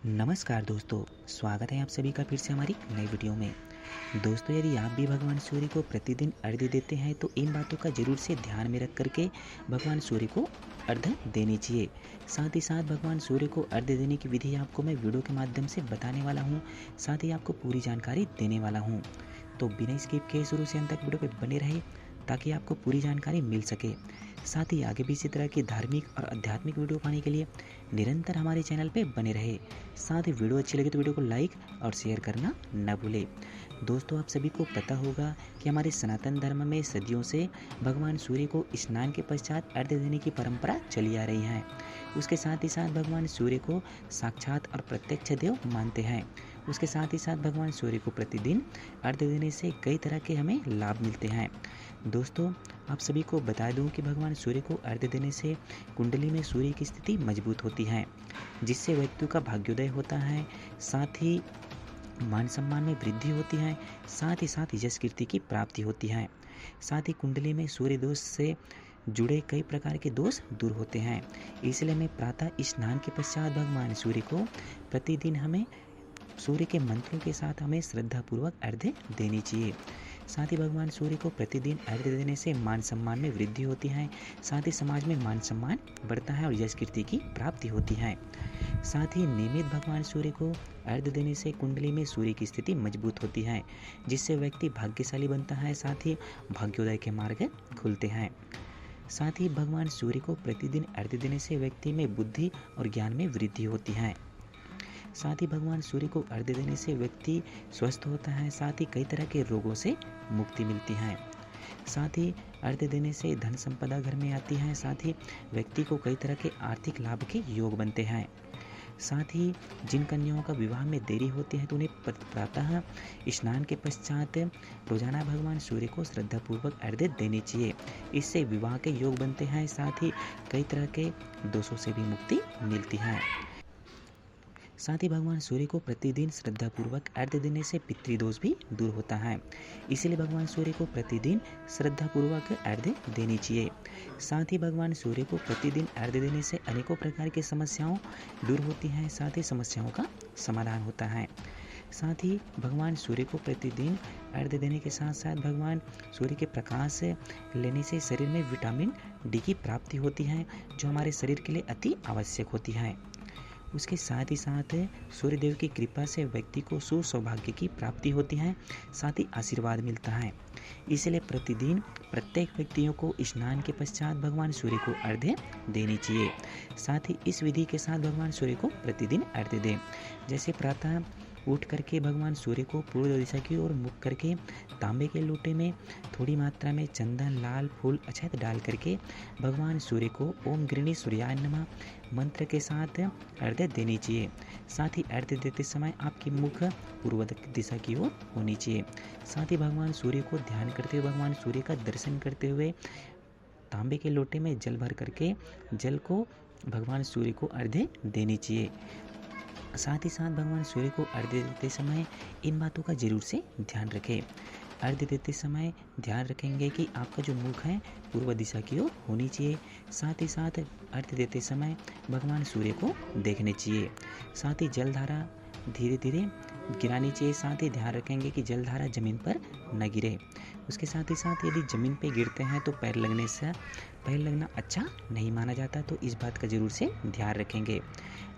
नमस्कार दोस्तों, स्वागत है आप सभी का फिर से हमारी नई वीडियो में। दोस्तों, यदि आप भी भगवान सूर्य को प्रतिदिन अर्घ्य देते हैं तो इन बातों का ज़रूर से ध्यान में रख करके भगवान सूर्य को अर्घ्य देनी चाहिए। साथ ही साथ भगवान सूर्य को अर्घ्य देने की विधि आपको मैं वीडियो के माध्यम से बताने वाला हूँ। साथ ही आपको पूरी जानकारी देने वाला हूँ, तो बिना स्किप किए शुरू से अंत तक वीडियो पर बने रहे ताकि आपको पूरी जानकारी मिल सके। साथ ही आगे भी इसी तरह की धार्मिक और आध्यात्मिक वीडियो पाने के लिए निरंतर हमारे चैनल पे बने रहे। साथ ही वीडियो अच्छी लगे तो वीडियो को लाइक और शेयर करना न भूलें। दोस्तों, आप सभी को पता होगा कि हमारे सनातन धर्म में सदियों से भगवान सूर्य को स्नान के पश्चात अर्घ्य देने की परंपरा चली आ रही है। उसके साथ ही साथ भगवान सूर्य को साक्षात और प्रत्यक्ष देव मानते हैं। उसके साथ ही साथ भगवान सूर्य को प्रतिदिन अर्घ्य देने से कई तरह के हमें लाभ मिलते हैं। दोस्तों, आप सभी को बता दूं कि भगवान सूर्य को अर्घ्य देने से कुंडली में सूर्य की स्थिति मजबूत होती है, जिससे व्यक्ति का भाग्योदय होता है। साथ ही मान सम्मान में वृद्धि होती है। साथ ही साथ यश कीर्ति की प्राप्ति होती है। साथ ही कुंडली में सूर्य दोष से जुड़े कई प्रकार के दोष दूर होते हैं। इसलिए मैं प्रातः स्नान के पश्चात भगवान सूर्य को प्रतिदिन हमें सूर्य के मंत्रों के साथ हमें श्रद्धापूर्वक अर्घ्य देनी चाहिए। साथ ही भगवान सूर्य को प्रतिदिन अर्घ्य देने से मान सम्मान में वृद्धि होती है। साथ ही समाज में मान सम्मान बढ़ता है और यश कीर्ति की प्राप्ति होती है। साथ ही नियमित भगवान सूर्य को अर्घ्य देने से कुंडली में सूर्य की स्थिति मजबूत होती है, जिससे व्यक्ति भाग्यशाली बनता है। साथ ही भाग्योदय के मार्ग खुलते हैं। साथ ही भगवान सूर्य को प्रतिदिन अर्घ्य देने से व्यक्ति में बुद्धि और ज्ञान में वृद्धि होती है। साथ ही भगवान सूर्य को अर्घ्य देने से व्यक्ति स्वस्थ होता है। साथ ही कई तरह के रोगों से मुक्ति मिलती है। साथ ही अर्घ्य देने से धन संपदा घर में आती है। साथ ही व्यक्ति को कई तरह के आर्थिक लाभ के योग बनते हैं। साथ ही जिन कन्याओं का विवाह में देरी होती है तो उन्हें प्रातः स्नान के पश्चात रोजाना भगवान सूर्य को श्रद्धापूर्वक अर्घ्य देनी चाहिए। इससे विवाह के योग बनते हैं। साथ ही कई तरह के दोषों से भी मुक्ति मिलती है। साथ ही भगवान सूर्य को प्रतिदिन श्रद्धापूर्वक अर्घ्य देने से पितृदोष भी दूर होता है। इसलिए भगवान सूर्य को प्रतिदिन श्रद्धापूर्वक अर्घ्य देनी चाहिए। साथ ही भगवान सूर्य को प्रतिदिन अर्घ्य देने से अनेकों प्रकार की समस्याओं दूर होती हैं। साथ ही समस्याओं का समाधान होता है। साथ ही भगवान सूर्य को प्रतिदिन अर्घ्य देने के साथ साथ भगवान सूर्य के प्रकाश लेने से शरीर में विटामिन डी की प्राप्ति होती है, जो हमारे शरीर के लिए अति आवश्यक होती है। उसके साथ ही साथ सूर्यदेव की कृपा से व्यक्ति को सुसौभाग्य की प्राप्ति होती है। साथ ही आशीर्वाद मिलता है। इसलिए प्रतिदिन प्रत्येक व्यक्तियों को स्नान के पश्चात भगवान सूर्य को अर्घ्य देनी चाहिए। साथ ही इस विधि के साथ भगवान सूर्य को प्रतिदिन अर्घ्य दें। जैसे प्रातः उठ करके भगवान सूर्य को पूर्व दिशा की ओर मुख करके तांबे के लोटे में थोड़ी मात्रा में चंदन, लाल फूल, अक्षत डाल करके भगवान सूर्य को ओम गृणी सूर्याय नमः मंत्र के साथ अर्घ्य देनी चाहिए। साथ ही अर्घ्य देते समय आपकी मुख पूर्व दिशा की ओर होनी चाहिए। साथ ही भगवान सूर्य को ध्यान करते हुए, भगवान सूर्य का दर्शन करते हुए तांबे के लोटे में जल भर करके जल को भगवान सूर्य को अर्घ्य देनी चाहिए। साथ ही साथ भगवान सूर्य को अर्घ्य देते समय इन बातों का जरूर से ध्यान रखें। अर्घ्य देते समय ध्यान रखेंगे कि आपका जो मुख है पूर्व दिशा की ओर होनी चाहिए। साथ ही साथ अर्घ्य देते समय भगवान सूर्य को देखने चाहिए। साथ ही जलधारा धीरे धीरे गिरानी चाहिए। साथ ही ध्यान रखेंगे कि जलधारा जमीन पर न गिरे। उसके साथ ही साथ यदि ज़मीन पे गिरते हैं तो पैर लगना अच्छा नहीं माना जाता, तो इस बात का जरूर से ध्यान रखेंगे।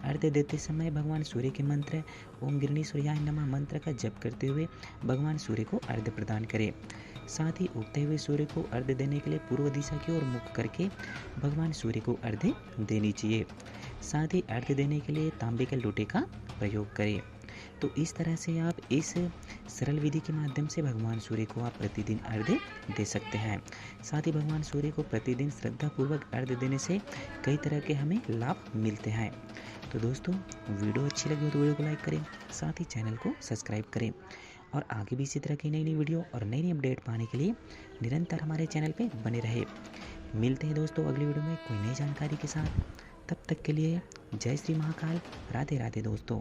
अर्घ्य देते समय भगवान सूर्य के मंत्र ओम गृणी सूर्याय नमः मंत्र का जप करते हुए भगवान सूर्य को अर्घ्य प्रदान करें। साथ ही उगते हुए सूर्य को अर्घ्य देने के लिए पूर्व दिशा की ओर मुख करके भगवान सूर्य को अर्घ्य देनी चाहिए। साथ ही अर्घ्य देने के लिए तांबे के लोटे का प्रयोग करें। तो इस तरह से आप इस सरल विधि के माध्यम से भगवान सूर्य को आप प्रतिदिन अर्घ्य दे सकते हैं। साथ ही भगवान सूर्य को प्रतिदिन श्रद्धापूर्वक अर्घ्य देने से कई तरह के हमें लाभ मिलते हैं। तो दोस्तों, वीडियो अच्छी लगी हो तो वीडियो को लाइक करें। साथ ही चैनल को सब्सक्राइब करें और आगे भी इसी तरह की नई नई वीडियो और नई नई अपडेट पाने के लिए निरंतर हमारे चैनल पर बने रहे। मिलते हैं दोस्तों अगली वीडियो में कोई नई जानकारी के साथ। तब तक के लिए जय श्री महाकाल, राधे राधे दोस्तों।